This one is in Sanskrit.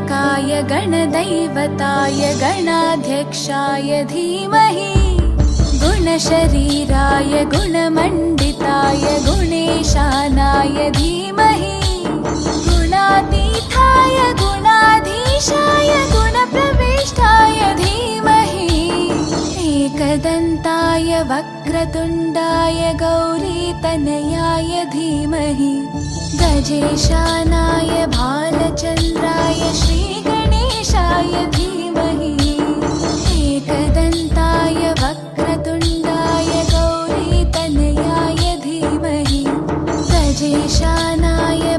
गणनायकाय गणदैवताय गणाध्यक्षाय धीमहि गुणशरीराय गुणमण्डिताय गुणेशानाय धीमहि गुणातीताय गुणाधीशाय गुणप्रविष्टाय धीमहि एकदन्ताय वक्रतुण्डाय गौरीतनयाय धीमहि गजेशानाय भालचन्द्राय श्रीगणेशाय धीमहि एकदन्ताय वक्रतुण्डाय गौरीतनयाय धीमहि गजेशानाय